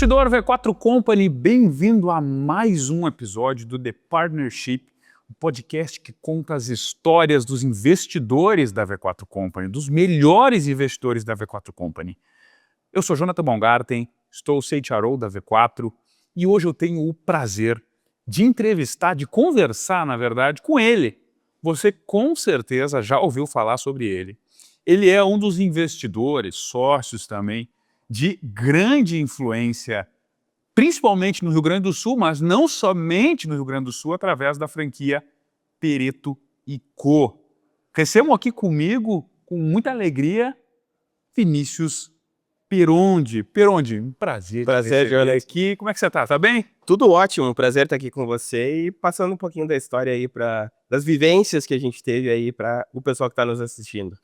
Investidor V4 Company, bem-vindo a mais um episódio do The Partnership, um podcast que conta as histórias dos investidores da V4 Company, dos melhores investidores da V4 Company. Eu sou Jonathan Baumgarten, estou o CHRO da V4 e hoje eu tenho o prazer de entrevistar, de conversar, na verdade, com ele. Você com certeza já ouviu falar sobre ele. Ele é um dos investidores, sócios também, de grande influência, principalmente no Rio Grande do Sul, mas não somente no Rio Grande do Sul, através da franquia Pereto & Co. Recebam aqui comigo, com muita alegria, Vinícius Perondi. Perondi, um prazer. Prazer, Jonathan. Aqui. Como é que você tá? Tá bem? Tudo ótimo, prazer estar aqui com você e passando um pouquinho da história aí, das vivências que a gente teve aí para o pessoal que está nos assistindo.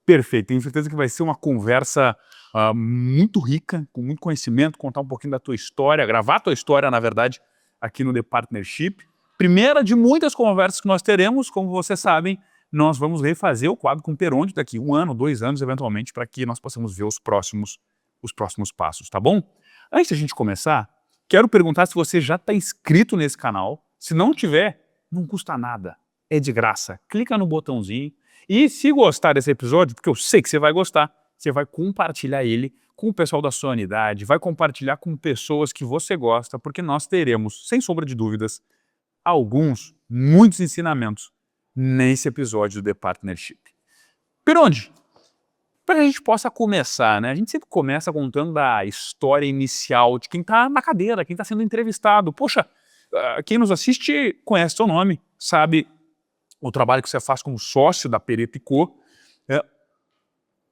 Perfeito, tenho certeza que vai ser uma conversa muito rica, com muito conhecimento, contar um pouquinho da tua história, gravar a tua história, na verdade, aqui no The Partnership. Primeira de muitas conversas que nós teremos, como vocês sabem, nós vamos refazer o quadro com o Perondi daqui 1 ano, 2 anos, eventualmente, para que nós possamos ver os próximos passos, tá bom? Antes de a gente começar, quero perguntar se você já está inscrito nesse canal. Se não tiver, não custa nada, é de graça. Clica no botãozinho. E se gostar desse episódio, porque eu sei que você vai gostar, você vai compartilhar ele com o pessoal da sua unidade, vai compartilhar com pessoas que você gosta, porque nós teremos, sem sombra de dúvidas, muitos ensinamentos nesse episódio do The Partnership. Perondi, para que a gente possa começar, né? A gente sempre começa contando da história inicial de quem está na cadeira, quem está sendo entrevistado. Poxa, quem nos assiste conhece seu nome, sabe o trabalho que você faz como sócio da Pereto & Co.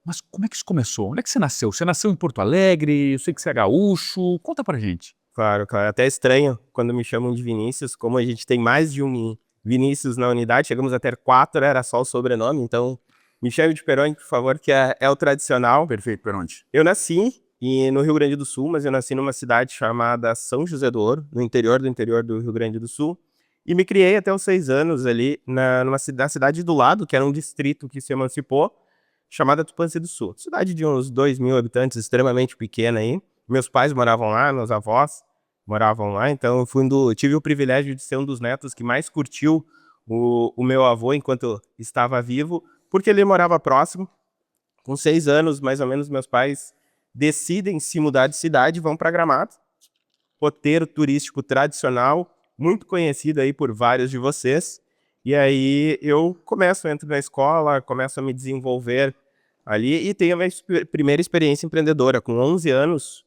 Mas como é que isso começou? Onde é que você nasceu? Você nasceu em Porto Alegre? Eu sei que você é gaúcho. Conta pra gente. Claro, até estranho quando me chamam de Vinícius, como a gente tem mais de um Vinícius na unidade, chegamos a ter 4, era só o sobrenome, então me chame de Perondi, por favor, que é o tradicional. Perfeito, Perondi. Eu nasci no Rio Grande do Sul, mas eu nasci numa cidade chamada São José do Ouro, no interior do Rio Grande do Sul. E me criei até os 6 anos ali na cidade do lado, que era um distrito que se emancipou, chamada Tupanci do Sul. Cidade de uns 2.000 habitantes, extremamente pequena aí. Meus pais moravam lá, meus avós moravam lá, então eu tive o privilégio de ser um dos netos que mais curtiu o meu avô enquanto estava vivo, porque ele morava próximo. Com 6 anos, mais ou menos, meus pais decidem se mudar de cidade e vão para Gramado, roteiro turístico tradicional, muito conhecido aí por vários de vocês, e aí eu entro na escola, começo a me desenvolver ali e tenho a minha primeira experiência empreendedora. Com 11 anos,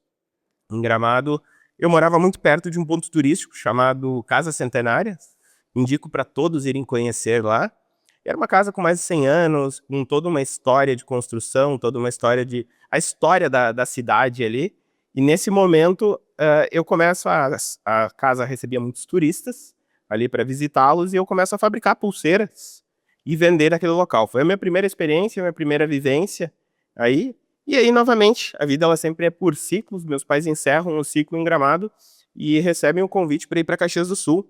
em Gramado, eu morava muito perto de um ponto turístico chamado Casa Centenária, indico para todos irem conhecer lá. Era uma casa com mais de 100 anos, com toda uma história de construção, toda uma história a história da cidade ali. E nesse momento, eu começo a casa recebia muitos turistas ali para visitá-los e eu começo a fabricar pulseiras e vender naquele local. Foi a minha primeira experiência, a minha primeira vivência aí. E aí, novamente, a vida ela sempre é por ciclos. Meus pais encerram um ciclo em Gramado e recebem um convite para ir para Caxias do Sul.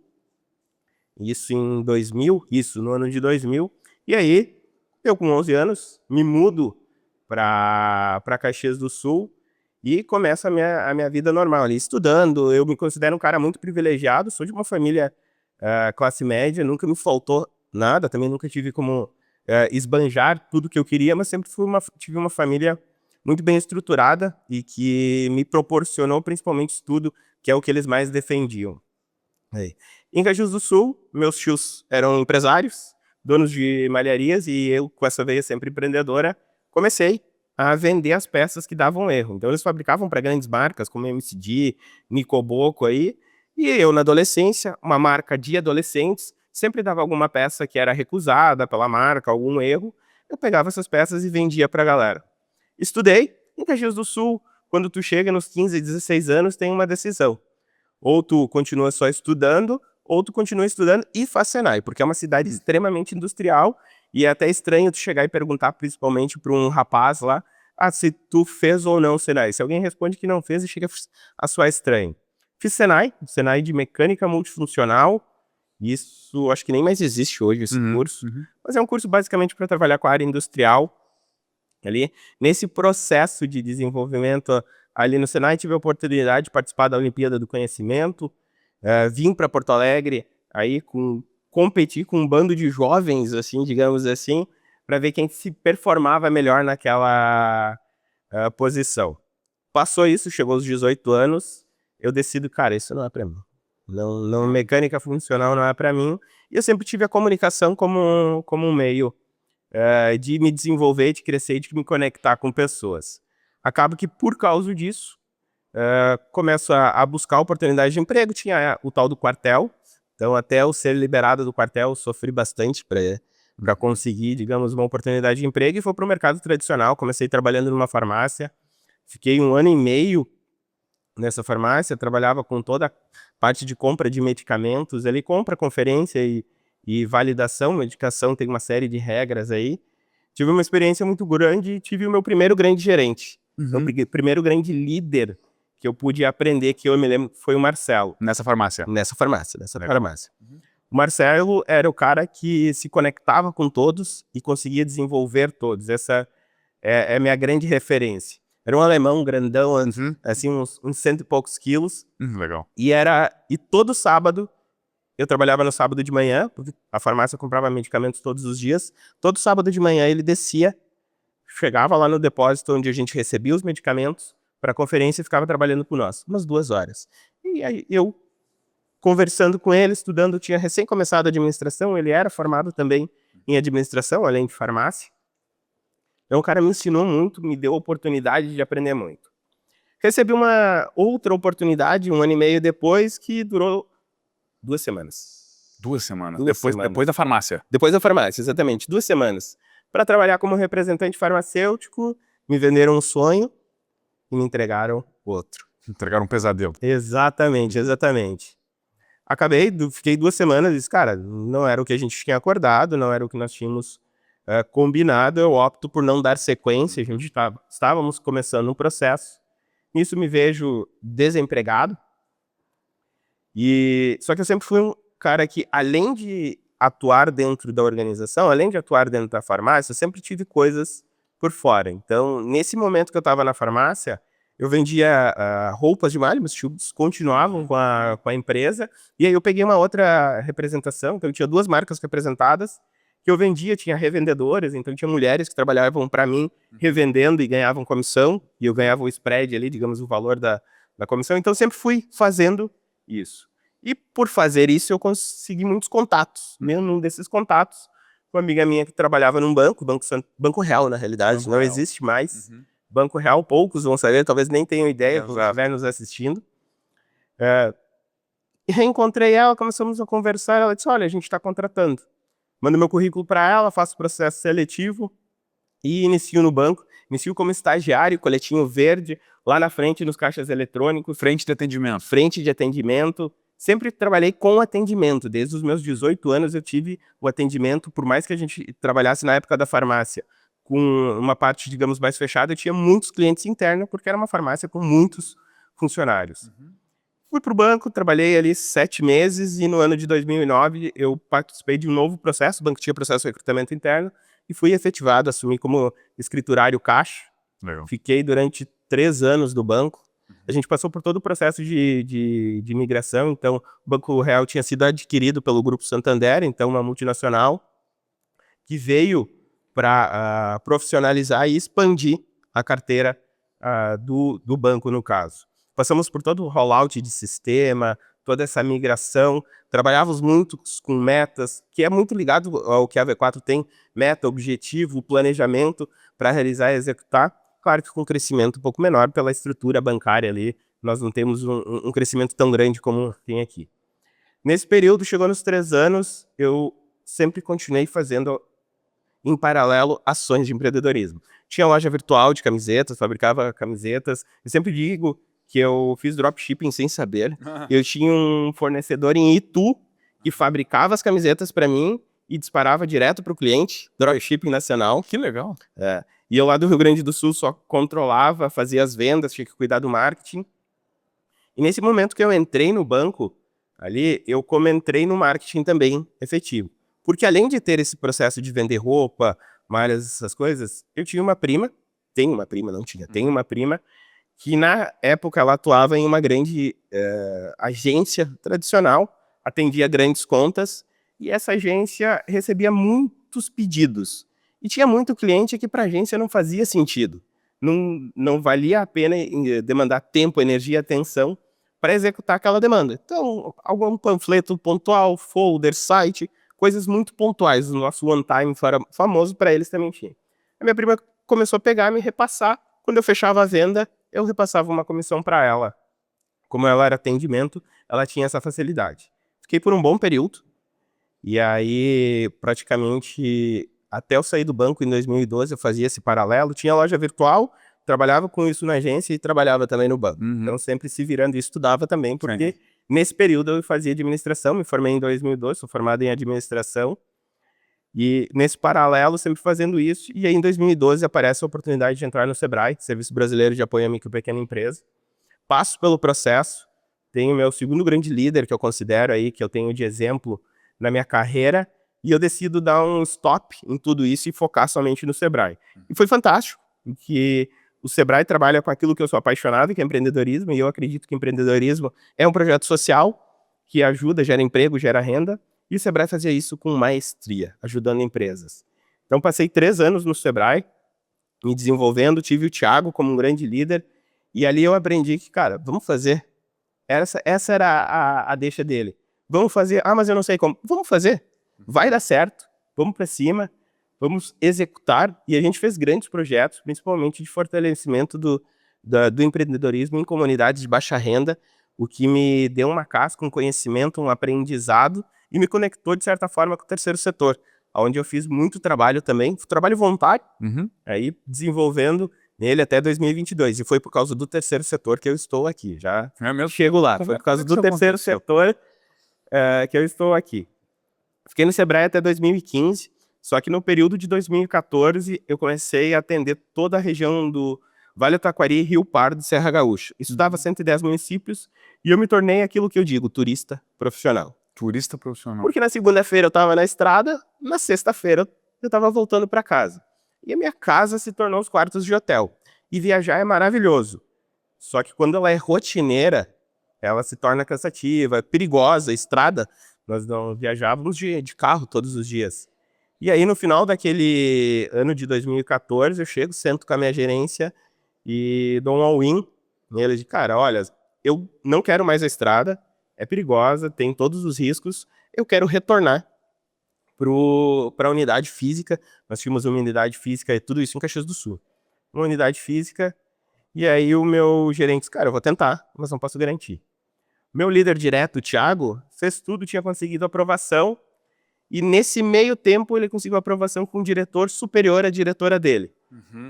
Isso em 2000, no ano de 2000. E aí, eu com 11 anos, me mudo para Caxias do Sul e começa a minha vida normal ali, estudando. Eu me considero um cara muito privilegiado, sou de uma família classe média, nunca me faltou nada, também nunca tive como esbanjar tudo que eu queria, mas sempre tive uma família muito bem estruturada e que me proporcionou principalmente estudo, que é o que eles mais defendiam. Em Caxias do Sul, meus tios eram empresários, donos de malharias, e eu, com essa veia sempre empreendedora, comecei a vender as peças que davam erro. Então eles fabricavam para grandes marcas, como MCD, Nicoboco aí, e eu na adolescência, uma marca de adolescentes, sempre dava alguma peça que era recusada pela marca, algum erro, eu pegava essas peças e vendia para a galera. Estudei em Caxias do Sul. Quando tu chega nos 15, 16 anos, tem uma decisão. Ou tu continua só estudando, ou tu continua estudando e faz Senai, porque é uma cidade extremamente industrial e é até estranho tu chegar e perguntar principalmente para um rapaz lá, se tu fez ou não Senai. Se alguém responde que não fez, chega a soar estranho. Fiz Senai de mecânica multifuncional, isso acho que nem mais existe hoje esse curso, mas é um curso basicamente para trabalhar com a área industrial ali, nesse processo de desenvolvimento ali no Senai, tive a oportunidade de participar da Olimpíada do Conhecimento, vim para Porto Alegre, aí competir com um bando de jovens, assim, digamos assim, para ver quem se performava melhor naquela posição. Passou isso, chegou aos 18 anos, eu decido, cara, isso não é para mim. Não, mecânica funcional não é para mim. E eu sempre tive a comunicação como um meio de me desenvolver, de crescer e de me conectar com pessoas. Acabo que, por causa disso, começo a buscar oportunidades de emprego. Tinha o tal do quartel, então até eu ser liberado do quartel, eu sofri bastante para conseguir, digamos, uma oportunidade de emprego, e foi para o mercado tradicional. Comecei trabalhando numa farmácia, fiquei 1 ano e meio nessa farmácia, trabalhava com toda a parte de compra de medicamentos, ali compra, conferência e validação. Medicação tem uma série de regras aí. Tive uma experiência muito grande e tive o meu primeiro grande gerente. Então, o primeiro grande líder que eu pude aprender, que eu me lembro, foi o Marcelo. Nessa farmácia? Nessa farmácia. O Marcelo era o cara que se conectava com todos e conseguia desenvolver todos. Essa é a minha grande referência. Era um alemão grandão, assim, uns 100 e poucos quilos. Legal. E todo sábado, eu trabalhava no sábado de manhã, porque a farmácia comprava medicamentos todos os dias. Todo sábado de manhã ele descia, chegava lá no depósito onde a gente recebia os medicamentos para a conferência e ficava trabalhando com nós, umas 2 horas. E aí eu, conversando com ele, estudando, tinha recém começado a administração, ele era formado também em administração, além de farmácia. Então o cara me ensinou muito, me deu a oportunidade de aprender muito. Recebi uma outra oportunidade 1 ano e meio depois, que durou 2 semanas. 2 semanas? 2 semanas. Depois da farmácia? Depois da farmácia, exatamente. 2 semanas. Para trabalhar como representante farmacêutico, me venderam um sonho e me entregaram outro. Entregaram um pesadelo. Exatamente. Fiquei 2 semanas e disse, cara, não era o que a gente tinha acordado, não era o que nós tínhamos combinado, eu opto por não dar sequência. A gente estávamos começando um processo. Nisso me vejo desempregado. Só que eu sempre fui um cara que, além de atuar dentro da organização, além de atuar dentro da farmácia, eu sempre tive coisas por fora. Então, nesse momento que eu estava na farmácia, eu vendia roupas de malha, meus tios continuavam com a empresa, e aí eu peguei uma outra representação. Então eu tinha 2 marcas representadas que eu vendia, tinha revendedoras, então tinha mulheres que trabalhavam para mim revendendo e ganhavam comissão, e eu ganhava o spread ali, digamos, o valor da comissão. Então eu sempre fui fazendo isso. E por fazer isso eu consegui muitos contatos. Mesmo um desses contatos, uma amiga minha que trabalhava num Banco Real, na realidade, não existe mais. Banco Real, poucos vão saber, talvez nem tenham ideia, que estiver nos assistindo. E reencontrei ela, começamos a conversar, ela disse, olha, a gente está contratando. Mando meu currículo para ela, faço o processo seletivo e inicio no banco. Inicio como estagiário, coletinho verde, lá na frente, nos caixas eletrônicos. Frente de atendimento. Frente de atendimento. Sempre trabalhei com atendimento. Desde os meus 18 anos eu tive o atendimento, por mais que a gente trabalhasse na época da farmácia com uma parte, digamos, mais fechada, eu tinha muitos clientes internos, porque era uma farmácia com muitos funcionários. Fui para o banco, trabalhei ali 7 meses e no ano de 2009 eu participei de um novo processo. O banco tinha processo de recrutamento interno e fui efetivado, assumi como escriturário caixa. Legal. Fiquei durante 3 anos no banco. A gente passou por todo o processo de migração. Então, o Banco Real tinha sido adquirido pelo Grupo Santander, então uma multinacional que veio para profissionalizar e expandir a carteira do banco, no caso. Passamos por todo o rollout de sistema, toda essa migração, trabalhávamos muito com metas, que é muito ligado ao que a V4 tem, meta, objetivo, planejamento para realizar e executar. Claro que com crescimento um pouco menor pela estrutura bancária ali, nós não temos um crescimento tão grande como tem aqui. Nesse período, chegou nos 3 anos, eu sempre continuei fazendo, em paralelo, ações de empreendedorismo. Tinha loja virtual de camisetas, fabricava camisetas. Eu sempre digo que eu fiz dropshipping sem saber. Eu tinha um fornecedor em Itu que fabricava as camisetas para mim e disparava direto para o cliente, dropshipping nacional. Que legal. E eu lá do Rio Grande do Sul só controlava, fazia as vendas, tinha que cuidar do marketing. E nesse momento que eu entrei no banco, ali, eu entrei no marketing também efetivo. Porque além de ter esse processo de vender roupa, malhas, essas coisas, eu tinha uma prima, tenho uma prima, não tinha, tenho uma prima, que na época ela atuava em uma grande agência tradicional, atendia grandes contas, e essa agência recebia muitos pedidos. E tinha muito cliente que para a agência não fazia sentido. Não valia a pena demandar tempo, energia, atenção para executar aquela demanda. Então, algum panfleto pontual, folder, site, coisas muito pontuais. O nosso one time famoso para eles também tinha. A minha prima começou a pegar e me repassar. Quando eu fechava a venda, eu repassava uma comissão para ela. Como ela era atendimento, ela tinha essa facilidade. Fiquei por um bom período. E aí, praticamente, até eu sair do banco em 2012, eu fazia esse paralelo. Tinha loja virtual, trabalhava com isso na agência e trabalhava também no banco. Então, sempre se virando e estudava também, porque nesse período eu fazia administração, me formei em 2012, sou formado em administração. E nesse paralelo, sempre fazendo isso. E aí, em 2012, aparece a oportunidade de entrar no Sebrae, Serviço Brasileiro de Apoio à Micro e Pequena Empresa. Passo pelo processo, tenho meu segundo grande líder, que eu considero aí, que eu tenho de exemplo na minha carreira, e eu decido dar um stop em tudo isso e focar somente no Sebrae. E foi fantástico, porque o Sebrae trabalha com aquilo que eu sou apaixonado, que é empreendedorismo, e eu acredito que empreendedorismo é um projeto social que ajuda, gera emprego, gera renda, e o Sebrae fazia isso com maestria, ajudando empresas. Então passei 3 anos no Sebrae, me desenvolvendo, tive o Thiago como um grande líder, e ali eu aprendi que, cara, vamos fazer. Essa era a deixa dele. Vamos fazer. Ah, mas eu não sei como. Vamos fazer. Vai dar certo. Vamos para cima. Vamos executar. E a gente fez grandes projetos, principalmente de fortalecimento do empreendedorismo em comunidades de baixa renda, o que me deu uma casca, um conhecimento, um aprendizado e me conectou, de certa forma, com o terceiro setor, onde eu fiz muito trabalho também, trabalho voluntário, aí desenvolvendo nele até 2022. E foi por causa do terceiro setor que eu estou aqui. Já chego lá. Foi por causa do terceiro setor que eu estou aqui. Fiquei no Sebrae até 2015, só que no período de 2014 eu comecei a atender toda a região do Vale do Taquari, Rio Pardo e Serra Gaúcha. Estudava 110 municípios e eu me tornei aquilo que eu digo, turista profissional. Turista profissional. Porque na segunda-feira eu estava na estrada, na sexta-feira eu estava voltando para casa. E a minha casa se tornou os quartos de hotel. E viajar é maravilhoso. Só que quando ela é rotineira, ela se torna cansativa, perigosa, estrada. Nós não viajávamos de carro todos os dias. E aí, no final daquele ano de 2014, eu chego, sento com a minha gerência e dou um all-in nele de, cara, olha, eu não quero mais a estrada, é perigosa, tem todos os riscos, eu quero retornar para a unidade física. Nós tínhamos uma unidade física, tudo isso em Caxias do Sul. Uma unidade física, e aí o meu gerente disse, cara, eu vou tentar, mas não posso garantir. Meu líder direto, o Thiago, fez tudo, tinha conseguido aprovação, e nesse meio tempo ele conseguiu aprovação com um diretor superior à diretora dele.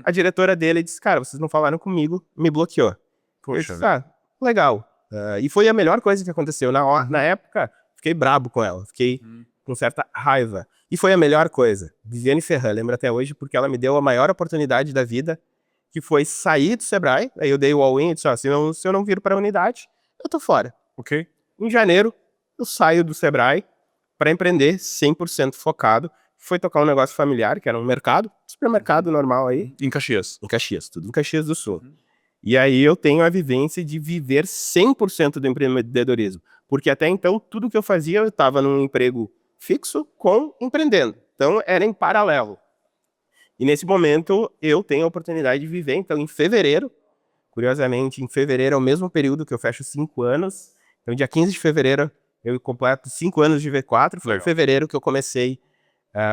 A diretora dele disse, cara, vocês não falaram comigo, me bloqueou. Poxa, eu disse, legal. E foi a melhor coisa que aconteceu. Na época, fiquei brabo com ela, fiquei com certa raiva. E foi a melhor coisa. Viviane Ferran, lembro até hoje, porque ela me deu a maior oportunidade da vida, que foi sair do Sebrae. Aí eu dei o all-in e disse, se eu não vir para a unidade, eu tô fora. Ok. Em janeiro, eu saio do Sebrae para empreender 100% focado. Foi tocar um negócio familiar, que era um mercado, supermercado normal aí. Em Caxias. Em Caxias, tudo em Caxias do Sul. E aí eu tenho a vivência de viver 100% do empreendedorismo. Porque até então, tudo que eu fazia, eu estava num emprego fixo com empreendendo. Então, era em paralelo. E nesse momento, eu tenho a oportunidade de viver. Então, em fevereiro, curiosamente, em fevereiro é o mesmo período que eu fecho 5 anos. Então, dia 15 de fevereiro, eu completo 5 anos de V4. Foi em fevereiro que eu comecei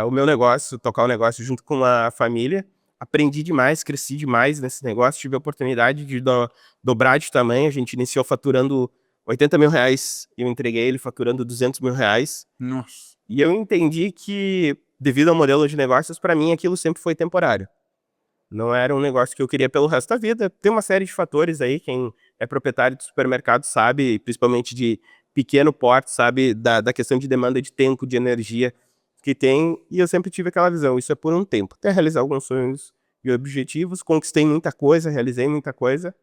o meu negócio, tocar o negócio junto com a família. Aprendi demais, cresci demais nesse negócio, tive a oportunidade de dobrar de tamanho. A gente iniciou faturando R$80 mil e eu entreguei ele faturando R$200 mil. Nossa. E eu entendi que, devido ao modelo de negócios, para mim aquilo sempre foi temporário. Não era um negócio que eu queria pelo resto da vida. Tem uma série de fatores aí, quem é proprietário de supermercado sabe, principalmente de pequeno porte, sabe da questão de demanda de tempo, de energia que tem, e eu sempre tive aquela visão, isso é por um tempo, até realizar alguns sonhos e objetivos, conquistei muita coisa, realizei muita coisa,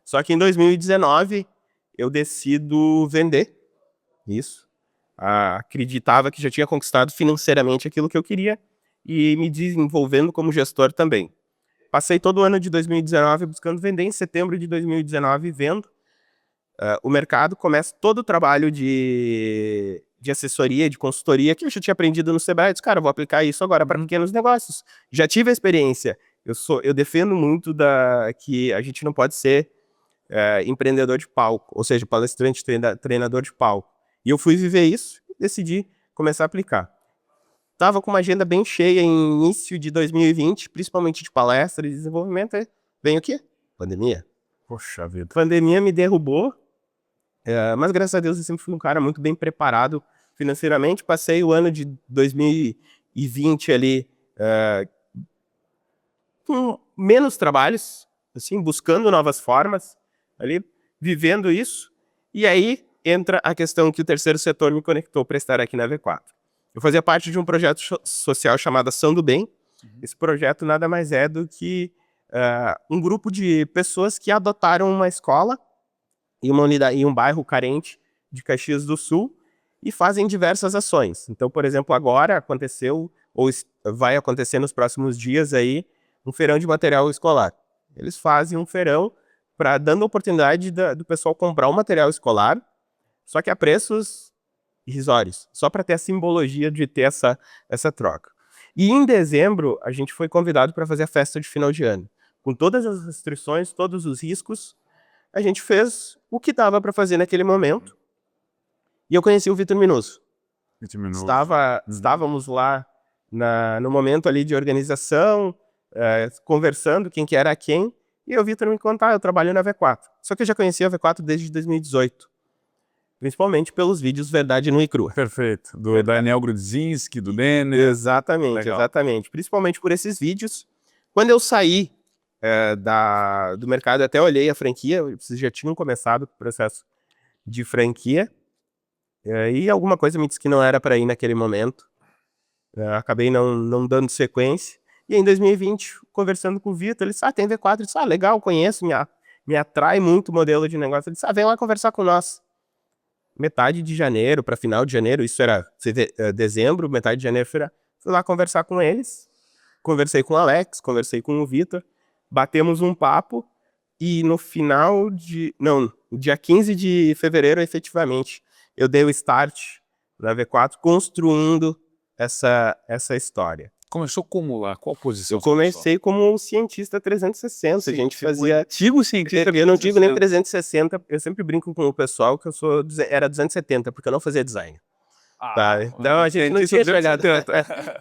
só que em 2019 eu decido vender isso, acreditava que já tinha conquistado financeiramente aquilo que eu queria, e me desenvolvendo como gestor também. passei todo o ano de 2019 buscando vender, em setembro de 2019 vendo. O mercado começa todo o trabalho de assessoria, de consultoria, que eu já tinha aprendido no Sebrae. Eu disse, cara, eu vou aplicar isso agora para pequenos negócios. Já tive a experiência. Eu defendo muito que a gente não pode ser empreendedor de palco, ou seja, palestrante, treinador de palco. E eu fui viver isso e decidi começar a aplicar. Estava com uma agenda bem cheia em início de 2020, principalmente de palestra e desenvolvimento. Aí vem o quê? Pandemia. Poxa vida. A pandemia me derrubou, mas graças a Deus eu sempre fui um cara muito bem preparado financeiramente. Passei o ano de 2020 ali com menos trabalhos, assim, buscando novas formas, ali, vivendo isso. E aí entra a questão que o terceiro setor me conectou para estar aqui na V4. Eu fazia parte de um projeto social chamado Ação do Bem. Esse projeto nada mais é do que um grupo de pessoas que adotaram uma escola em um bairro carente de Caxias do Sul e fazem diversas ações. Então, por exemplo, agora aconteceu, ou vai acontecer nos próximos dias aí, um feirão de material escolar. Eles fazem um feirão dando a oportunidade do pessoal comprar o material escolar, só que a preços irrisórios, só para ter a simbologia de ter essa troca. E em dezembro, a gente foi convidado para fazer a festa de final de ano. Com todas as restrições, todos os riscos, a gente fez o que dava para fazer naquele momento. E eu conheci o Vitor Minoso. Estávamos lá no momento ali de organização, conversando quem que era quem, e o Vitor me contar, eu trabalho na V4. Só que eu já conhecia a V4 desde 2018. Principalmente pelos vídeos Verdade Nua e Crua. Perfeito. Do Daniel Grudzinski, do Denner. Exatamente, legal. Exatamente. Principalmente por esses vídeos. Quando eu saí do mercado, até olhei a franquia, vocês já tinham começado o processo de franquia, e alguma coisa me disse que não era para ir naquele momento. Acabei não dando sequência. E em 2020, conversando com o Vitor, ele disse, tem V4. Eu disse, legal, conheço, me atrai muito o modelo de negócio. Ele disse, vem lá conversar com nós. Metade de janeiro para final de janeiro, isso era dezembro, metade de janeiro, fui lá conversar com eles. Conversei com o Alex, conversei com o Vitor, batemos um papo e no dia 15 de fevereiro, efetivamente, eu dei o start na V4 construindo essa história. Começou como lá? Qual posição? Eu comecei como um cientista 360. Sim, a gente fazia... Antigo cientista. Eu não digo nem 360, eu sempre brinco com o pessoal que era 270, porque eu não fazia design. Tá? Então a gente não tinha chegado tanto.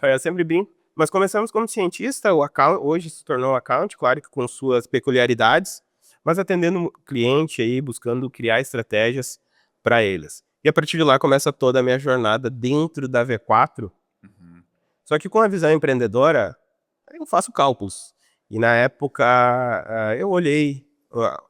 Eu sempre brinco. Mas começamos como cientista, o account hoje se tornou account, claro que com suas peculiaridades, mas atendendo o cliente aí, buscando criar estratégias para eles. E a partir de lá começa toda a minha jornada dentro da V4. Só que com a visão empreendedora, eu faço cálculos. E na época, eu olhei,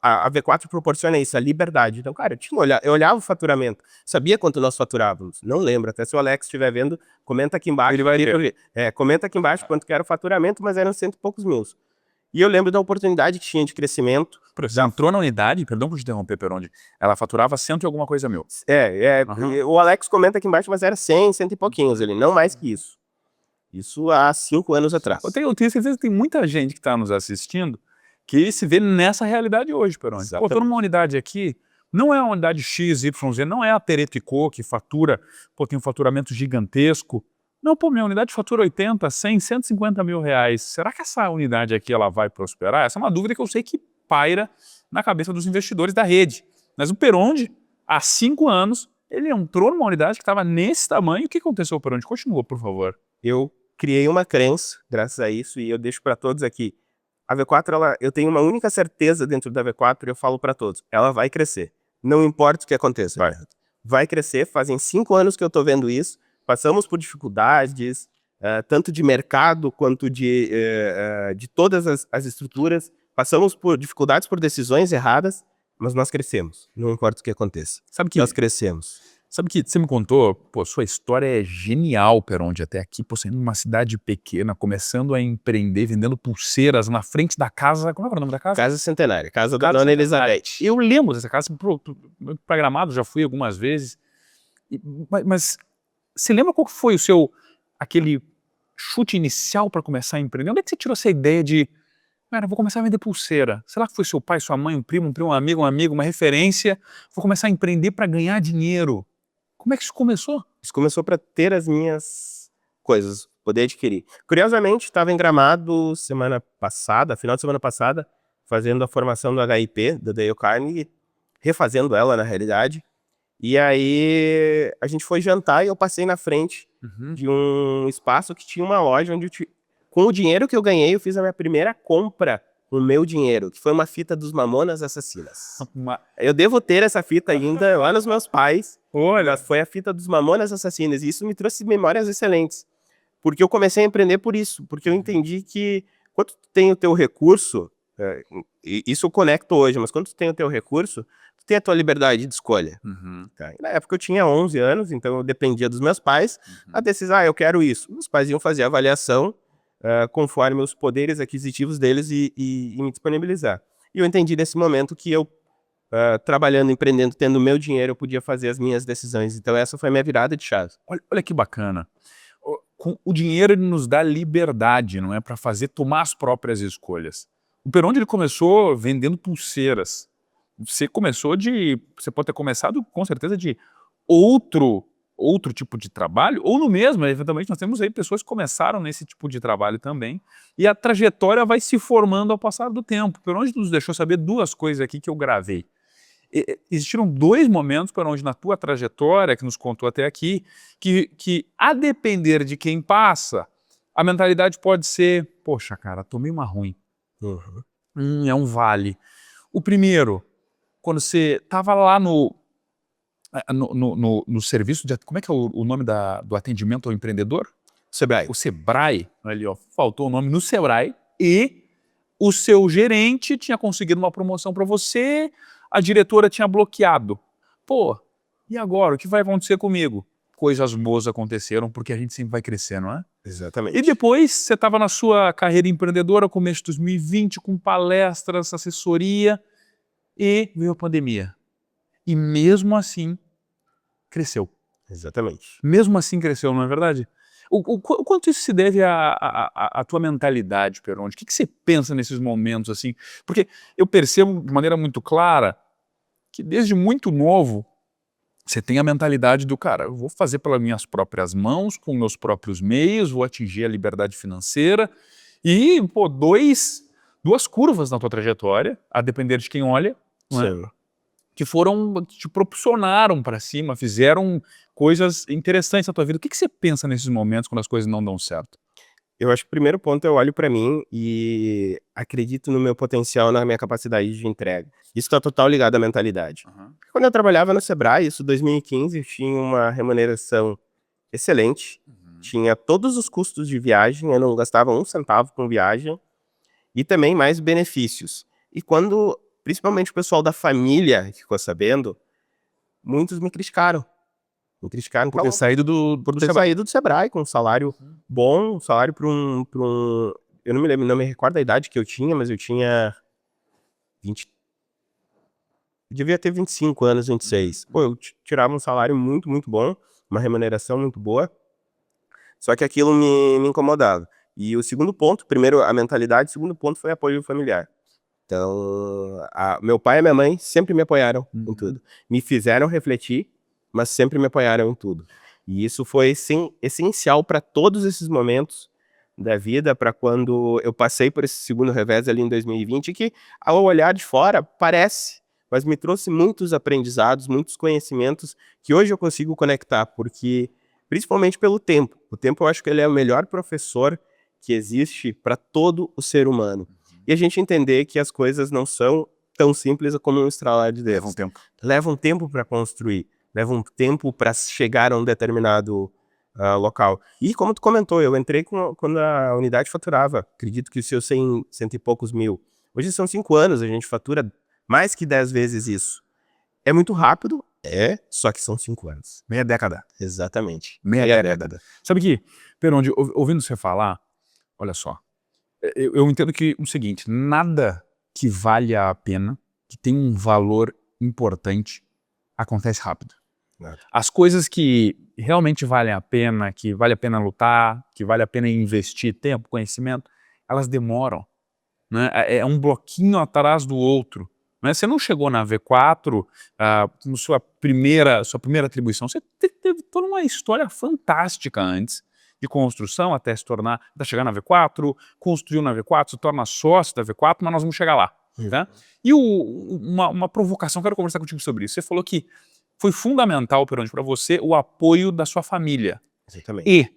a V4 proporciona isso, a liberdade. Então, cara, eu olhava o faturamento, sabia quanto nós faturávamos. Não lembro, até se o Alex estiver vendo, comenta aqui embaixo. Ele vai ver. Comenta aqui embaixo quanto que era o faturamento, mas eram 100 e poucos mil. E eu lembro da oportunidade que tinha de crescimento. Você entrou na unidade, perdão por te interromper, Perondi, ela faturava 100 e alguma coisa mil. O Alex comenta aqui embaixo, mas era 100 e pouquinhos ali, não mais que isso. Isso há 5 anos atrás. Eu tenho certeza que tem muita gente que está nos assistindo que se vê nessa realidade hoje, Perondi. Pô, tô numa unidade aqui, não é uma unidade X, Y, Z, não é a Tereto & Co que fatura, tem um faturamento gigantesco. Não, minha unidade fatura 80, 100, 150 mil reais. Será que essa unidade aqui ela vai prosperar? Essa é uma dúvida que eu sei que paira na cabeça dos investidores da rede. Mas o Perondi, há 5 anos, ele entrou numa unidade que estava nesse tamanho. O que aconteceu, Perondi? Continua, por favor. Eu criei uma crença, graças a isso, e eu deixo para todos aqui. A V4, eu tenho uma única certeza dentro da V4 e eu falo para todos, ela vai crescer. Não importa o que aconteça. Vai crescer, fazem 5 anos que eu estou vendo isso, passamos por dificuldades, tanto de mercado quanto de todas as estruturas, passamos por dificuldades por decisões erradas, mas nós crescemos, não importa o que aconteça. Nós crescemos. Sabe que você me contou, sua história é genial, Perondi, até aqui, saindo de uma cidade pequena, começando a empreender, vendendo pulseiras na frente da casa, como é o nome da casa? Casa Centenária, casa da Dona Elizabeth. Eu lembro dessa casa, para Gramado já fui algumas vezes, mas você lembra qual foi aquele chute inicial para começar a empreender? Onde é que você tirou essa ideia de, cara, vou começar a vender pulseira. Sei lá que foi seu pai, sua mãe, um primo, um amigo, uma referência. Vou começar a empreender para ganhar dinheiro. Como é que isso começou? Isso começou para ter as minhas coisas, poder adquirir. Curiosamente, estava em Gramado semana passada, final de semana passada, fazendo a formação do HIP, da Dale Carnegie, refazendo ela na realidade. E aí a gente foi jantar e eu passei na frente de um espaço que tinha uma loja onde com o dinheiro que eu ganhei, eu fiz a minha primeira compra com o meu dinheiro, que foi uma fita dos Mamonas Assassinas. Eu devo ter essa fita ainda lá nos meus pais. Olha, Mas foi a fita dos Mamonas Assassinas, e isso me trouxe memórias excelentes. Porque eu comecei a empreender por isso, porque eu entendi que quando tu tem o teu recurso, e isso eu conecto hoje, mas quando tu tem o teu recurso, tu tem a tua liberdade de escolha. Tá? E na época eu tinha 11 anos, então eu dependia dos meus pais, a decisão, eu quero isso. Meus pais iam fazer a avaliação conforme os poderes aquisitivos deles e me disponibilizar. E eu entendi nesse momento que eu, trabalhando, empreendendo, tendo o meu dinheiro, eu podia fazer as minhas decisões. Então essa foi a minha virada de chave. olha que bacana. O dinheiro ele nos dá liberdade, não é? Para tomar as próprias escolhas. O Perondi ele começou vendendo pulseiras. Você pode ter começado com certeza de outro tipo de trabalho, ou no mesmo, eventualmente nós temos aí pessoas que começaram nesse tipo de trabalho também, e a trajetória vai se formando ao passar do tempo. O Perondi nos deixou saber duas coisas aqui que eu gravei. Existiram dois momentos por onde na tua trajetória, que nos contou até aqui, que a depender de quem passa, a mentalidade pode ser, poxa cara, tomei uma ruim, é um vale. O primeiro, quando você estava lá no serviço de, como é que é o nome do atendimento ao empreendedor? Sebrae. O Sebrae, ali ó, faltou o nome, no Sebrae, e o seu gerente tinha conseguido uma promoção para você, a diretora tinha bloqueado. Pô, e agora? O que vai acontecer comigo? Coisas boas aconteceram, porque a gente sempre vai crescer, não é? Exatamente. E depois, você estava na sua carreira empreendedora, começo de 2020, com palestras, assessoria, e veio a pandemia. E mesmo assim, cresceu. Exatamente. Mesmo assim cresceu, não é verdade? O quanto isso se deve à tua mentalidade, Perondi? O que você pensa nesses momentos assim? Porque eu percebo de maneira muito clara que desde muito novo você tem a mentalidade do cara, eu vou fazer pelas minhas próprias mãos, com meus próprios meios, vou atingir a liberdade financeira e, pô, duas curvas na tua trajetória, a depender de quem olha, não é? Sim. Que te propulsionaram para cima, fizeram coisas interessantes na tua vida. O que você pensa nesses momentos quando as coisas não dão certo? Eu acho que o primeiro ponto eu olho para mim e acredito no meu potencial, na minha capacidade de entrega. Isso está total ligado à mentalidade. Quando eu trabalhava no Sebrae, isso em 2015, tinha uma remuneração excelente, tinha todos os custos de viagem, eu não gastava um centavo com viagem, e também mais benefícios. E quando, principalmente o pessoal da família ficou sabendo, muitos me criticaram. Por ter saído por ter saído do Sebrae com um salário bom, um salário para um... Eu não me lembro, não me recordo a idade que eu tinha, mas eu tinha 20... Eu devia ter 25 anos, 26. Pô, eu tirava um salário muito, muito bom, uma remuneração muito boa, só que aquilo me incomodava. E o segundo ponto, primeiro a mentalidade, o segundo ponto foi apoio familiar. Então, meu pai e minha mãe sempre me apoiaram em tudo. Me fizeram refletir, mas sempre me apoiaram em tudo. E isso foi, sim, essencial para todos esses momentos da vida, para quando eu passei por esse segundo revés ali em 2020, que ao olhar de fora parece, mas me trouxe muitos aprendizados, muitos conhecimentos que hoje eu consigo conectar, porque principalmente pelo tempo. O tempo eu acho que ele é o melhor professor que existe para todo o ser humano. E a gente entender que as coisas não são tão simples como um estralar de dedos. Leva um tempo. Leva um tempo para construir, leva um tempo para chegar a um determinado local. E como tu comentou, eu entrei quando a unidade faturava, acredito que os seus 100 e poucos mil. Hoje são 5 anos, a gente fatura mais que 10 vezes isso. É muito rápido, só que são 5 anos. Meia década. Exatamente. Meia década. Sabe que, Perondi, ouvindo você falar, olha só, eu entendo que o seguinte, nada que valha a pena, que tem um valor importante, acontece rápido. Nada. As coisas que realmente valem a pena, que vale a pena lutar, que vale a pena investir tempo, conhecimento, elas demoram. né? É um bloquinho atrás do outro. Né? Você não chegou na V4 como sua primeira atribuição. Você teve toda uma história fantástica antes de construção até chegar na V4, construiu na V4, se torna sócio da V4, mas nós vamos chegar lá. Né? E uma provocação, quero conversar contigo sobre isso. Você falou que foi fundamental, Peroni, para você o apoio da sua família. Exatamente.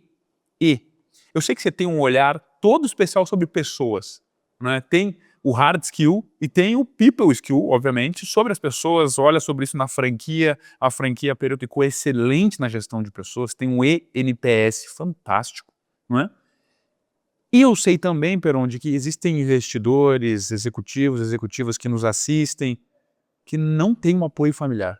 Eu sei que você tem um olhar todo especial sobre pessoas, né? Tem o hard skill e tem o people skill, obviamente, sobre as pessoas, olha sobre isso na franquia, a franquia Peroni é excelente na gestão de pessoas, tem um ENPS fantástico, não é? E eu sei também, Peroni, que existem investidores, executivas que nos assistem, que não têm um apoio familiar.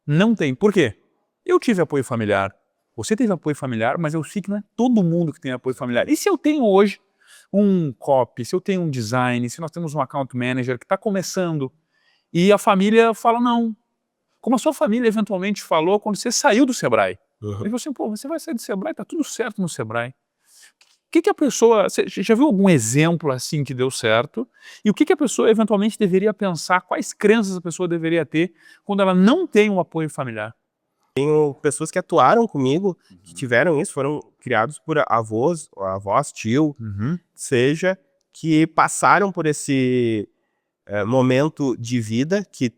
Não tem. Por quê? Eu tive apoio familiar, você teve apoio familiar, mas eu sei que não é todo mundo que tem apoio familiar. E se eu tenho hoje um copy, se eu tenho um design, se nós temos um account manager que está começando e a família fala não. Como a sua família eventualmente falou quando você saiu do Sebrae. Ele falou assim, pô, você vai sair do Sebrae, tá tudo certo no Sebrae. O que a pessoa... Você já viu algum exemplo assim que deu certo? E o que a pessoa eventualmente deveria pensar? Quais crenças a pessoa deveria ter quando ela não tem um apoio familiar? Tenho pessoas que atuaram comigo, que tiveram isso, foram criados por avós, tio, seja, que passaram por esse momento de vida, que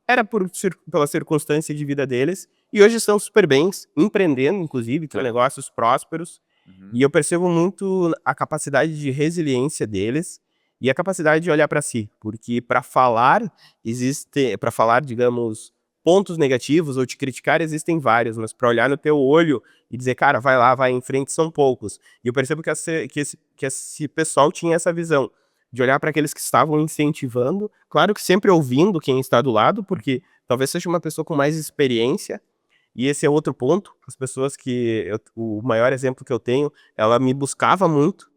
era pela circunstância de vida deles, e hoje estão super bens, empreendendo, inclusive, com negócios prósperos. E eu percebo muito a capacidade de resiliência deles e a capacidade de olhar para si, porque para falar, digamos, pontos negativos ou te criticar existem vários, mas para olhar no teu olho e dizer, cara, vai lá, vai em frente, são poucos. E eu percebo que esse pessoal tinha essa visão de olhar para aqueles que estavam incentivando, claro que sempre ouvindo quem está do lado, porque talvez seja uma pessoa com mais experiência. E esse é outro ponto, as pessoas o maior exemplo que eu tenho, ela me buscava muito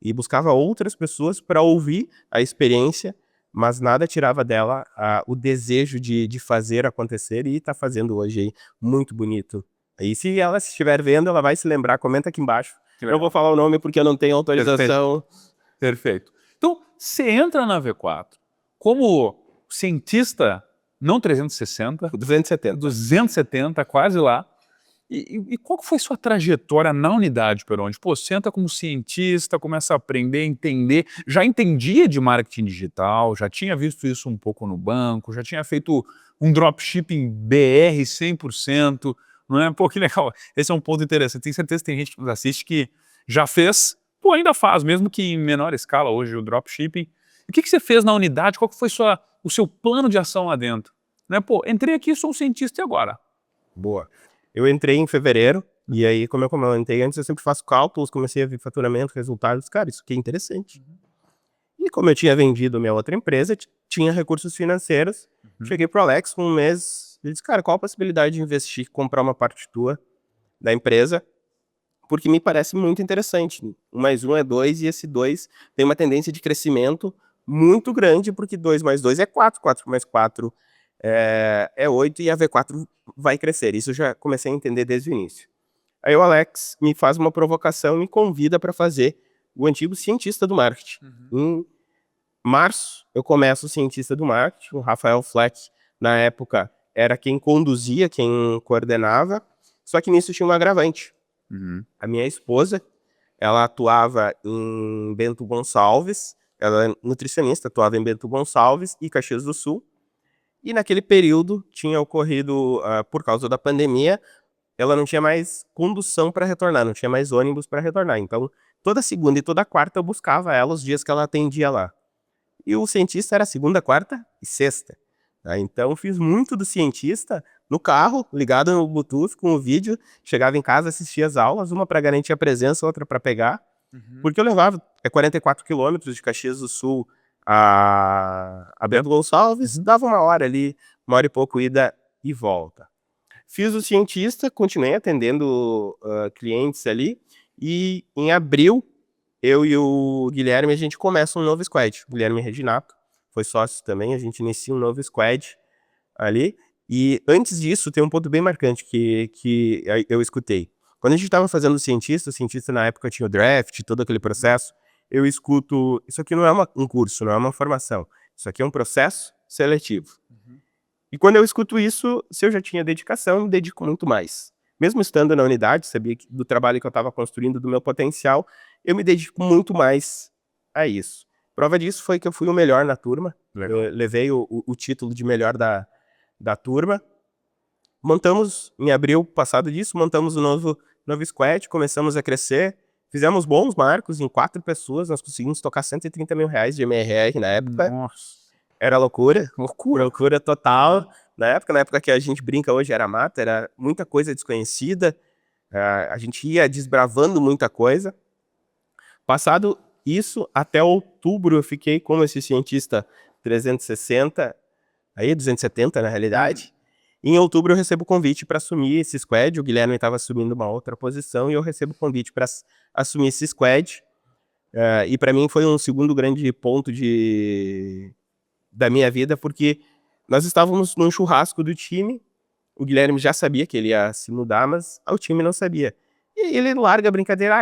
e buscava outras pessoas para ouvir a experiência, mas nada tirava dela o desejo de fazer acontecer e tá fazendo hoje aí, muito bonito. E se ela estiver vendo, ela vai se lembrar, comenta aqui embaixo. Eu vou falar o nome porque eu não tenho autorização. Perfeito. Então, você entra na V4 como cientista, não 360, 270, quase lá. E qual que foi sua trajetória na unidade, Peroni? Pô, você entra como cientista, começa a aprender, entender, já entendia de marketing digital, já tinha visto isso um pouco no banco, já tinha feito um dropshipping BR 100%, não é? Pô, que legal. Esse é um ponto interessante. Tenho certeza que tem gente que nos assiste que já fez, pô, ainda faz, mesmo que em menor escala hoje o dropshipping. O que você fez na unidade? Qual que foi o seu plano de ação lá dentro? Né? Pô, entrei aqui, sou um cientista e agora? Boa. Eu entrei em fevereiro, e aí, como eu comentei antes, eu sempre faço cálculos, comecei a ver faturamento, resultados, cara, isso aqui é interessante. E como eu tinha vendido minha outra empresa, tinha recursos financeiros, cheguei pro Alex com um mês, ele disse, cara, qual a possibilidade de investir, comprar uma parte tua da empresa? Porque me parece muito interessante. 1 mais 1 é 2, e esse 2 tem uma tendência de crescimento muito grande, porque 2 mais 2 é 4, 4 mais 4 é 8, e a V4 vai crescer. Isso eu já comecei a entender desde o início. Aí o Alex me faz uma provocação e me convida para fazer o antigo cientista do marketing. Em março, eu começo o cientista do marketing. O Rafael Fleck, na época, era quem conduzia, quem coordenava. Só que nisso tinha um agravante. A minha esposa, ela atuava em Bento Gonçalves, ela é nutricionista, atuava em Bento Gonçalves e Caxias do Sul. E naquele período tinha ocorrido, por causa da pandemia, ela não tinha mais condução para retornar, não tinha mais ônibus para retornar. Então, toda segunda e toda quarta eu buscava ela os dias que ela atendia lá. E o cientista era segunda, quarta e sexta. Então, fiz muito do cientista no carro, ligado no Bluetooth, com o vídeo. Chegava em casa, assistia as aulas, uma para garantir a presença, outra para pegar. Porque eu levava 44 quilômetros de Caxias do Sul a Bento Gonçalves, dava 1 hora ali, 1 hora e pouco ida e volta. Fiz o cientista, continuei atendendo clientes ali, e em abril, eu e o Guilherme, a gente começa um novo squad. O Guilherme Reginato foi sócio também, a gente inicia um novo squad ali. E antes disso, tem um ponto bem marcante que eu escutei. Quando a gente estava fazendo o cientista na época tinha o draft, todo aquele processo, eu escuto... Isso aqui não é um curso, não é uma formação. Isso aqui é um processo seletivo. E quando eu escuto isso, se eu já tinha dedicação, eu me dedico muito mais. Mesmo estando na unidade, sabia do trabalho que eu estava construindo, do meu potencial, eu me dedico muito mais a isso. Prova disso foi que eu fui o melhor na turma. Legal. Eu levei o título de melhor da turma. Montamos, em abril passado disso, montamos um novo squad, começamos a crescer, fizemos bons marcos em 4 pessoas, nós conseguimos tocar 130 mil reais de MRR na época. Nossa. Era loucura. Loucura total. Na época que a gente brinca hoje era mata, era muita coisa desconhecida, a gente ia desbravando muita coisa. Passado isso, até outubro eu fiquei como esse cientista 360, aí 270 na realidade. Em outubro eu recebo o convite para assumir esse squad, o Guilherme estava assumindo uma outra posição e eu recebo o convite para assumir esse squad. E para mim foi um segundo grande ponto da minha vida, porque nós estávamos num churrasco do time, o Guilherme já sabia que ele ia se mudar, mas o time não sabia. E ele larga a brincadeira,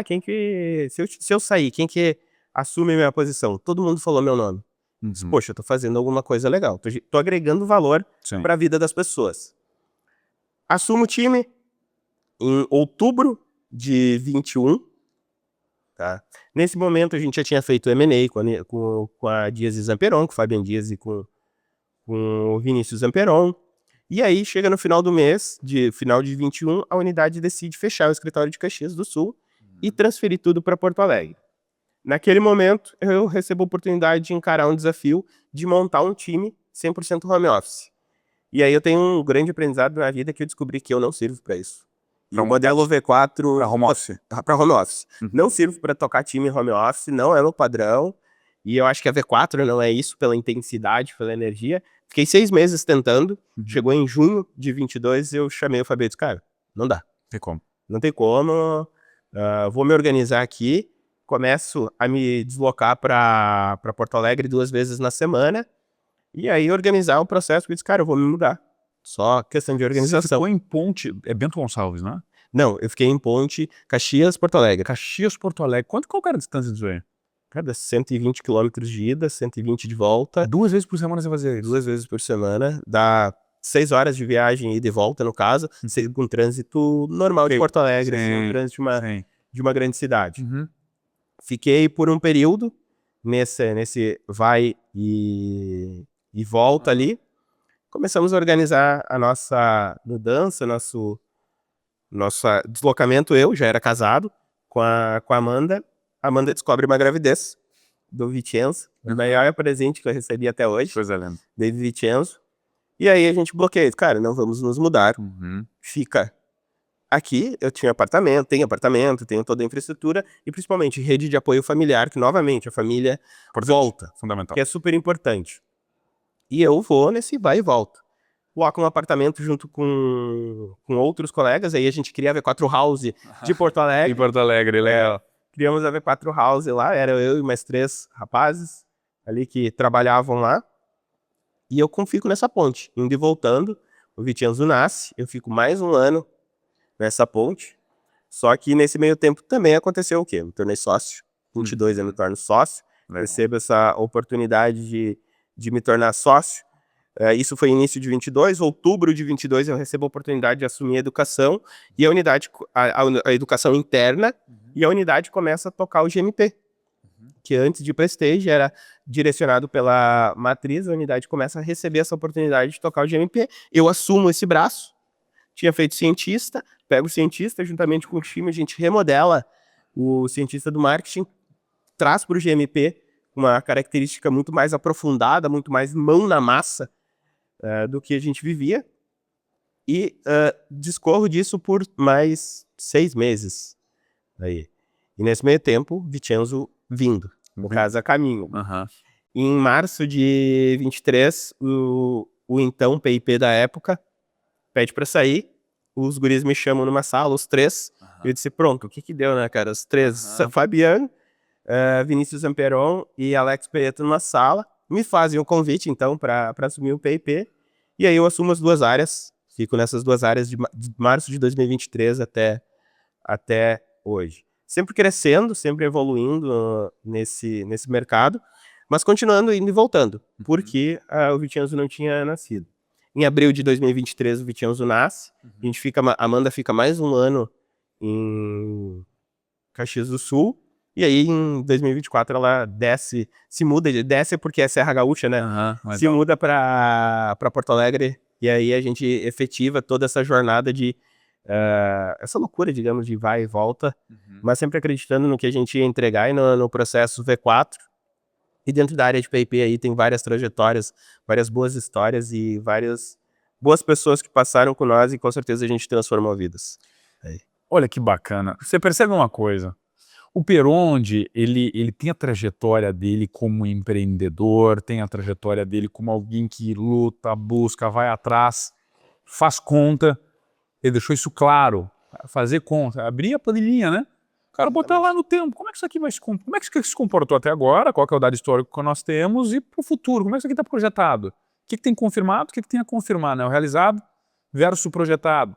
se eu sair, quem que assume a minha posição? Todo mundo falou meu nome. Poxa, eu tô fazendo alguma coisa legal, tô agregando valor para a vida das pessoas. Assumo o time em outubro de 21, tá? Nesse momento a gente já tinha feito M&A com a Dias e Zamperon, com o Fabian Dias e com o Vinícius Zamperon. E aí chega no final do mês, final de 21, a unidade decide fechar o escritório de Caxias do Sul e transferir tudo para Porto Alegre. Naquele momento, eu recebo a oportunidade de encarar um desafio de montar um time 100% home office. E aí eu tenho um grande aprendizado na vida que eu descobri que eu não sirvo para isso. E o modelo V4... Para home office. Para home office. Não sirvo para tocar time home office, não é meu padrão. E eu acho que a V4 não é isso, pela intensidade, pela energia. Fiquei 6 meses tentando. Chegou em junho de 22, eu chamei o Fabio e disse, cara, não dá. Tem como. Não tem como. Vou me organizar aqui. Começo a me deslocar para Porto Alegre 2 vezes na semana. E aí organizar um processo que eu disse, cara, eu vou me mudar. Só questão de organização. Você ficou em Ponte, é Bento Gonçalves, não é? Não, eu fiquei em Ponte, Caxias, Porto Alegre. Caxias, Porto Alegre. Qual que era a distância disso aí? Cada 120 quilômetros de ida, 120 de volta. 2 vezes por semana você fazia isso? 2 vezes por semana. Dá 6 horas de viagem, ida e volta, no caso. Com trânsito normal de Porto Alegre. Assim, trânsito de uma grande cidade. Fiquei por um período nesse vai e volta ali. Começamos a organizar a nossa mudança, nosso deslocamento. Eu já era casado com a Amanda. A Amanda descobre uma gravidez do Vicenzo. O maior presente que eu recebi até hoje. Coisa linda. Desde Vicenzo. E aí a gente bloqueia. Cara, não vamos nos mudar. Fica aqui. Eu tenho apartamento, tenho toda a infraestrutura. E principalmente rede de apoio familiar, que novamente a família volta. Fundamental. Que é super importante. E eu vou nesse vai e volta. Coloco um apartamento junto com outros colegas. Aí a gente cria a V4 House de Porto Alegre. Em Porto Alegre, legal. Criamos a V4 House lá, era eu e mais 3 rapazes ali que trabalhavam lá. E eu fico nessa ponte, indo e voltando. O Vicenzo nasce, eu fico mais um ano nessa ponte. Só que nesse meio tempo também aconteceu o quê? Eu me tornei sócio, 22 eu me torno sócio. Legal. Recebo essa oportunidade de me tornar sócio. Isso foi início de 22, outubro de 22 eu recebo a oportunidade de assumir a educação e a unidade, a educação interna, e a unidade começa a tocar o GMP, que antes de Prestige era direcionado pela matriz, a unidade começa a receber essa oportunidade de tocar o GMP, eu assumo esse braço, tinha feito cientista, pego o cientista, juntamente com o time, a gente remodela o cientista do marketing, traz para o GMP uma característica muito mais aprofundada, muito mais mão na massa, do que a gente vivia, e discorro disso por mais 6 meses. Aí. E nesse meio tempo, Vicenzo vindo, no caso a caminho. Em março de 23, o então PIP da época pede para sair, os guris me chamam numa sala, os 3, eu disse, pronto, o que deu, né, cara? Os 3, Fabiano, Vinícius Zamperon e Alex Pereto numa sala, me fazem o convite, então, para assumir o PIP, e aí eu assumo as 2 áreas, fico nessas 2 áreas de março de 2023 até hoje. sempre crescendo, sempre evoluindo nesse mercado, mas continuando indo e voltando, porque o Vicenzo não tinha nascido. Em abril de 2023, o Vicenzo nasce, a Amanda fica mais um ano em Caxias do Sul, e aí em 2024 ela desce, desce porque é Serra Gaúcha, né? Se muda para Porto Alegre, e aí a gente efetiva toda essa jornada de essa loucura, digamos, de vai e volta, mas sempre acreditando no que a gente ia entregar e no processo V4. E dentro da área de P&P aí tem várias trajetórias, várias boas histórias e várias boas pessoas que passaram com nós e com certeza a gente transformou vidas. Olha que bacana. Você percebe uma coisa? O Perondi, ele tem a trajetória dele como empreendedor, tem a trajetória dele como alguém que luta, busca, vai atrás, faz conta. Ele deixou isso claro. Fazer conta, abrir a planilhinha, né? O cara botar lá no tempo. Como é que isso aqui vai se comportar? Como é que isso aqui se comportou até agora? Qual que é o dado histórico que nós temos? E para o futuro, como é que isso aqui está projetado? O que tem confirmado? O que tem a confirmar? Né? O realizado versus o projetado.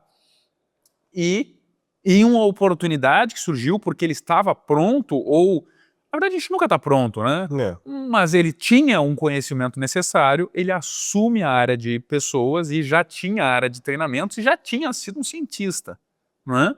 E uma oportunidade que surgiu porque ele estava pronto, ou na verdade a gente nunca está pronto, né? Mas ele tinha um conhecimento necessário, ele assume a área de pessoas e já tinha a área de treinamentos e já tinha sido um cientista, né?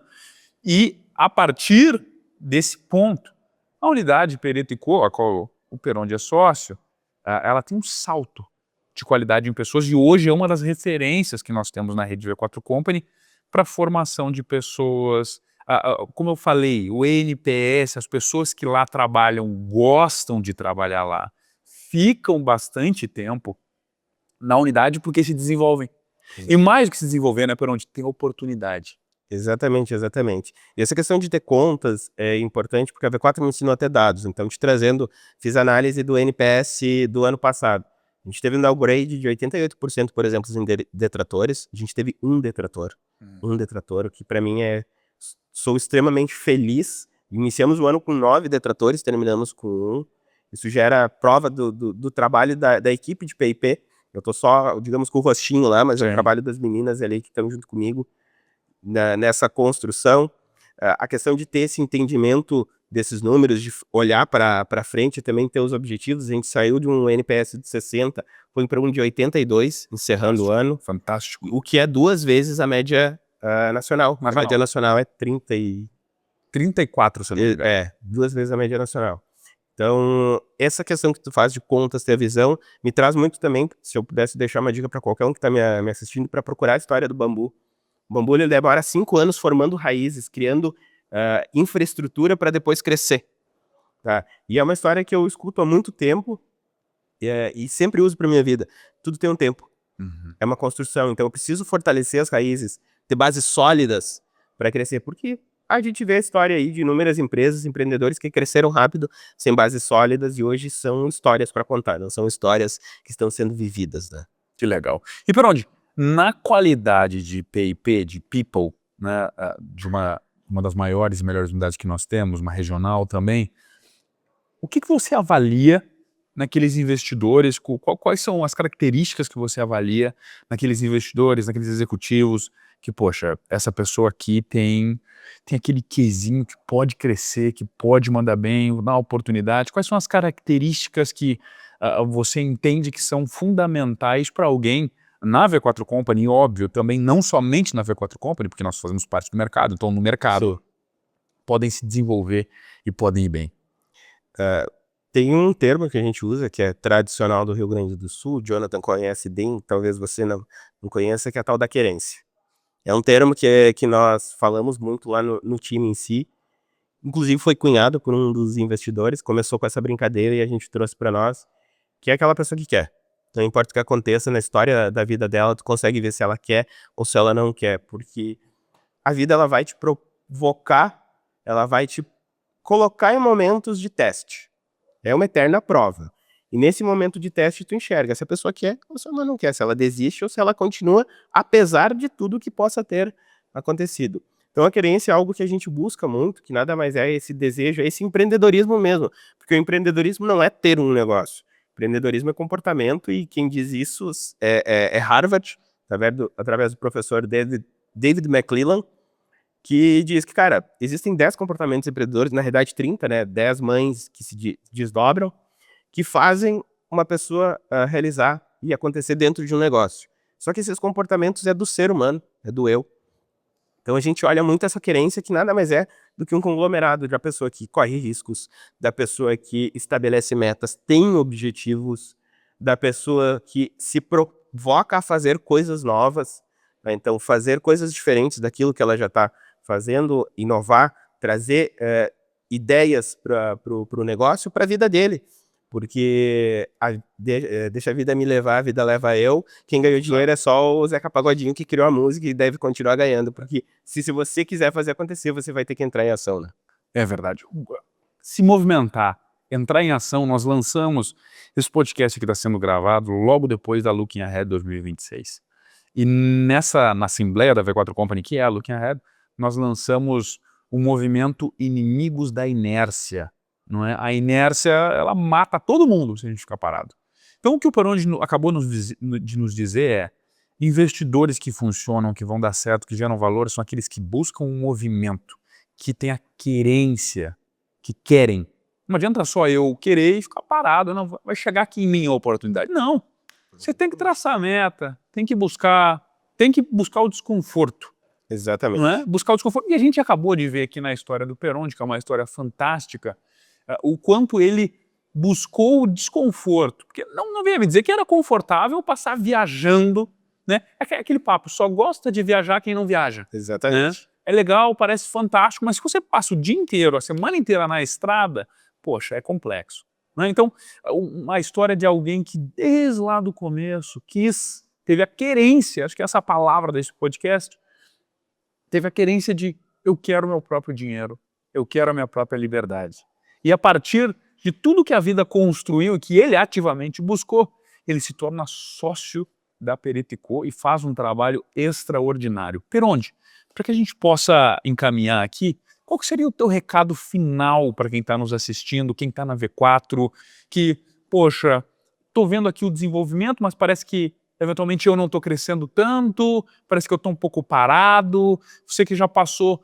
E a partir desse ponto, a unidade Perito e Co, a qual o Perondi é sócio, ela tem um salto de qualidade em pessoas e hoje é uma das referências que nós temos na rede V4 Company para formação de pessoas. Como eu falei, o NPS, as pessoas que lá trabalham gostam de trabalhar lá, ficam bastante tempo na unidade porque se desenvolvem. E mais do que se desenvolver, né, Perondi, tem oportunidade. Exatamente, exatamente. E essa questão de ter contas é importante porque a V4 me ensinou a ter dados. Então, fiz análise do NPS do ano passado. A gente teve um downgrade de 88%, por exemplo, em detratores. A gente teve um detrator. Um detrator, o que para mim sou extremamente feliz. Iniciamos o ano com 9 detratores, terminamos com 1. Isso gera prova do trabalho da equipe de P&P. Eu tô só, digamos, com o rostinho lá, mas é o trabalho das meninas ali que estão junto comigo nessa construção. A questão de ter esse entendimento desses números, de olhar para frente e também ter os objetivos. A gente saiu de um NPS de 60, foi para um de 82, encerrando o ano. Fantástico. O que é 2 vezes a média nacional. A média nacional é 34, se eu não me engano. 2 vezes a média nacional. Então, essa questão que tu faz de contas, ter a visão, me traz muito também, se eu pudesse deixar uma dica para qualquer um que está me assistindo, para procurar a história do bambu. O bambu ele demora 5 anos formando raízes, criando infraestrutura para depois crescer. Tá? E é uma história que eu escuto há muito tempo e sempre uso para minha vida. Tudo tem um tempo. É uma construção. Então eu preciso fortalecer as raízes, ter bases sólidas para crescer. Porque a gente vê a história aí de inúmeras empresas, empreendedores que cresceram rápido, sem bases sólidas, e hoje são histórias para contar, não são histórias que estão sendo vividas. Né? Que legal. E Perondi, na qualidade de P&P, de people, né, de uma das maiores e melhores unidades que nós temos, uma regional também, o que você avalia naqueles investidores, quais são as características que você avalia naqueles investidores, naqueles executivos, que, poxa, essa pessoa aqui tem aquele quesinho que pode crescer, que pode mandar bem, dar oportunidade. Quais são as características que você entende que são fundamentais para alguém na V4 Company, óbvio, também não somente na V4 Company, porque nós fazemos parte do mercado, então no mercado podem se desenvolver e podem ir bem. Tem um termo que a gente usa, que é tradicional do Rio Grande do Sul, Jonathan conhece bem, talvez você não conheça, que é a tal da querência. É um termo que nós falamos muito lá no time em si, inclusive foi cunhado por um dos investidores, começou com essa brincadeira e a gente trouxe para nós, que é aquela pessoa que quer. Não importa o que aconteça na história da vida dela, tu consegue ver se ela quer ou se ela não quer, porque a vida ela vai te provocar, ela vai te colocar em momentos de teste. É uma eterna prova. E nesse momento de teste tu enxerga se a pessoa quer ou se ela não quer, se ela desiste ou se ela continua, apesar de tudo que possa ter acontecido. Então a querência é algo que a gente busca muito, que nada mais é esse desejo, é esse empreendedorismo mesmo. Porque o empreendedorismo não é ter um negócio. O empreendedorismo é comportamento e quem diz isso é Harvard, através do professor David McClellan. que diz que, cara, existem 10 comportamentos empreendedores, na realidade 30, né? 10 mães que se desdobram, que fazem uma pessoa realizar e acontecer dentro de um negócio. Só que esses comportamentos é do ser humano, é do eu. Então a gente olha muito essa querência que nada mais é do que um conglomerado da pessoa que corre riscos, da pessoa que estabelece metas, tem objetivos, da pessoa que se provoca a fazer coisas novas, né? Então fazer coisas diferentes daquilo que ela já está fazendo, inovar, trazer ideias para o negócio, para a vida dele. Porque deixa a vida me levar, a vida leva eu. Quem ganhou dinheiro é só o Zeca Pagodinho que criou a música e deve continuar ganhando. Porque se você quiser fazer acontecer, você vai ter que entrar em ação, né? É verdade. Se movimentar, entrar em ação, nós lançamos esse podcast que está sendo gravado logo depois da Looking Ahead 2026. E na assembleia da V4 Company, que é a Looking Ahead, nós lançamos o movimento Inimigos da Inércia. Não é? A inércia, ela mata todo mundo se a gente ficar parado. Então o que o Perondi acabou de nos dizer é: investidores que funcionam, que vão dar certo, que geram valor, são aqueles que buscam um movimento, que tem a querência, que querem. Não adianta só eu querer e ficar parado, não, vai chegar aqui em mim a oportunidade. Não, você tem que traçar a meta, tem que buscar o desconforto. Exatamente. Não é? Buscar o desconforto. E a gente acabou de ver aqui na história do Perondi, que é uma história fantástica, o quanto ele buscou o desconforto. Porque não venha me dizer que era confortável passar viajando, né? É aquele papo, só gosta de viajar quem não viaja. Exatamente. Né? É legal, parece fantástico, mas se você passa o dia inteiro, a semana inteira na estrada, poxa, é complexo. Né? Então, uma história de alguém que desde lá do começo teve a querência, acho que essa é a palavra desse podcast, teve a querência de: eu quero meu próprio dinheiro, eu quero a minha própria liberdade. E a partir de tudo que a vida construiu e que ele ativamente buscou, ele se torna sócio da Peritico e faz um trabalho extraordinário. Perondi, para que a gente possa encaminhar aqui, qual que seria o teu recado final para quem está nos assistindo, quem está na V4, que, poxa, estou vendo aqui o desenvolvimento, mas parece que eventualmente eu não estou crescendo tanto, parece que eu estou um pouco parado, você que já passou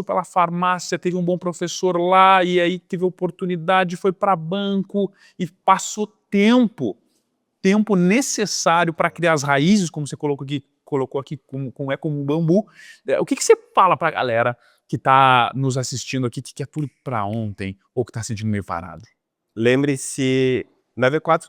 pela farmácia, teve um bom professor lá e aí teve oportunidade, foi para banco e passou tempo necessário para criar as raízes, como você colocou aqui como um bambu. O que você fala para a galera que está nos assistindo aqui, que quer tudo para ontem ou que está se sentindo meio parado? Lembre-se, na V4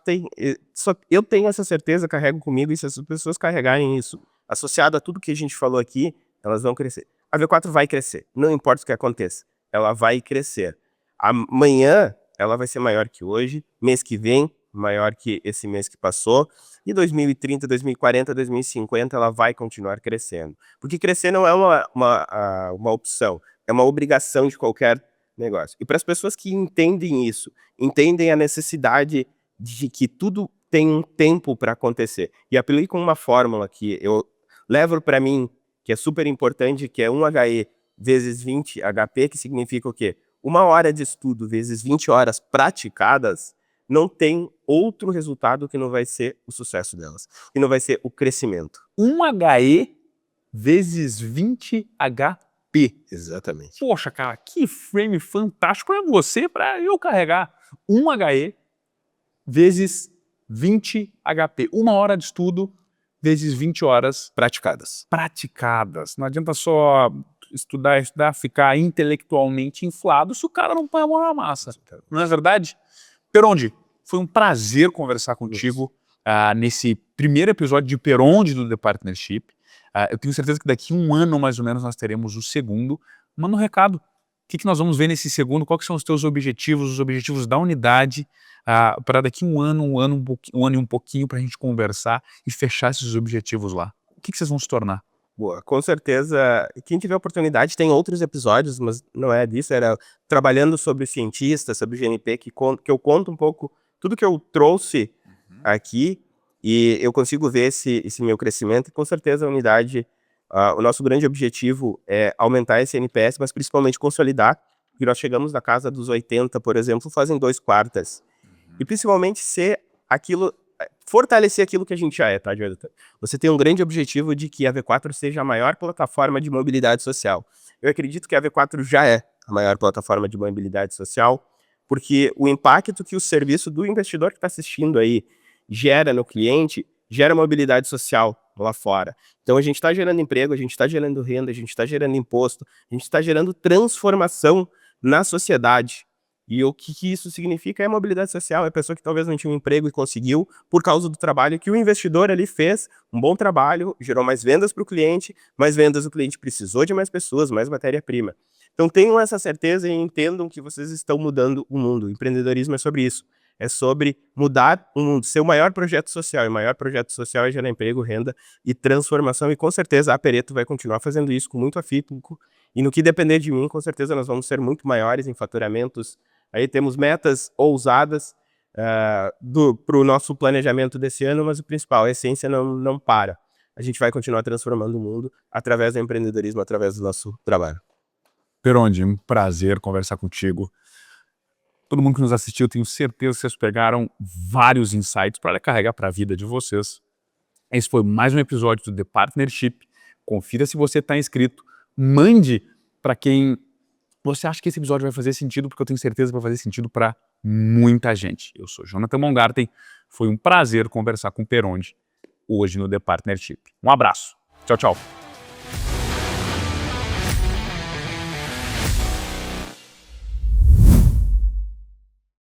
eu tenho essa certeza, carrego comigo, e se as pessoas carregarem isso, associado a tudo que a gente falou aqui, elas vão crescer. A V4 vai crescer, não importa o que aconteça, ela vai crescer. Amanhã ela vai ser maior que hoje, mês que vem maior que esse mês que passou, e 2030, 2040, 2050 ela vai continuar crescendo. Porque crescer não é uma opção, é uma obrigação de qualquer negócio. E para as pessoas que entendem isso, entendem a necessidade de que tudo tem um tempo para acontecer, e aplicam uma fórmula que eu levo para mim, que é super importante, que é 1HE vezes 20 HP, que significa o quê? 1 hora de estudo vezes 20 horas praticadas, não tem outro resultado que não vai ser o sucesso delas, que não vai ser o crescimento. 1HE vezes 20 HP. Exatamente. Poxa, cara, que frame fantástico para você, para eu carregar. 1HE vezes 20 HP. 1 hora de estudo vezes 20 horas Praticadas. Não adianta só estudar, ficar intelectualmente inflado se o cara não põe a mão na massa. Não é verdade? Perondi, foi um prazer conversar contigo nesse primeiro episódio de Perondi do The Partnership. Eu tenho certeza que daqui a 1 ano, mais ou menos, nós teremos o segundo. Manda um recado. O que nós vamos ver nesse segundo? Quais são os teus objetivos, os objetivos da unidade, para daqui a um ano e um pouquinho, para a gente conversar e fechar esses objetivos lá? O que vocês vão se tornar? Boa, com certeza. Quem tiver oportunidade, tem outros episódios, mas não é disso, era trabalhando sobre cientistas, sobre o GNP, que eu conto um pouco tudo que eu trouxe aqui, e eu consigo ver esse meu crescimento, e com certeza a unidade, o nosso grande objetivo é aumentar esse NPS, mas principalmente consolidar, porque nós chegamos na casa dos 80, por exemplo, fazem 2/4. E principalmente ser aquilo, fortalecer aquilo que a gente já é, tá, Jonathan? Você tem um grande objetivo de que a V4 seja a maior plataforma de mobilidade social. Eu acredito que a V4 já é a maior plataforma de mobilidade social, porque o impacto que o serviço do investidor que está assistindo aí gera no cliente, gera mobilidade social lá fora. Então a gente está gerando emprego, a gente está gerando renda, a gente está gerando imposto, a gente está gerando transformação na sociedade. E o que isso significa é mobilidade social, é a pessoa que talvez não tinha um emprego e conseguiu por causa do trabalho que o investidor ali fez, um bom trabalho, gerou mais vendas para o cliente, mais vendas o cliente precisou de mais pessoas, mais matéria-prima. Então tenham essa certeza e entendam que vocês estão mudando o mundo. O empreendedorismo é sobre isso. É sobre mudar o mundo, ser o maior projeto social. E o maior projeto social é gerar emprego, renda e transformação. E com certeza a Pareto vai continuar fazendo isso com muito afinco. E no que depender de mim, com certeza nós vamos ser muito maiores em faturamentos. Aí temos metas ousadas para o nosso planejamento desse ano, mas o principal, a essência não para. A gente vai continuar transformando o mundo através do empreendedorismo, através do nosso trabalho. Perondi, um prazer conversar contigo. Todo mundo que nos assistiu, tenho certeza que vocês pegaram vários insights para carregar para a vida de vocês. Esse foi mais um episódio do The Partnership. Confira se você está inscrito. Mande para quem você acha que esse episódio vai fazer sentido, porque eu tenho certeza que vai fazer sentido para muita gente. Eu sou Jonathan Mongarten. Foi um prazer conversar com o Perondi hoje no The Partnership. Um abraço. Tchau, tchau.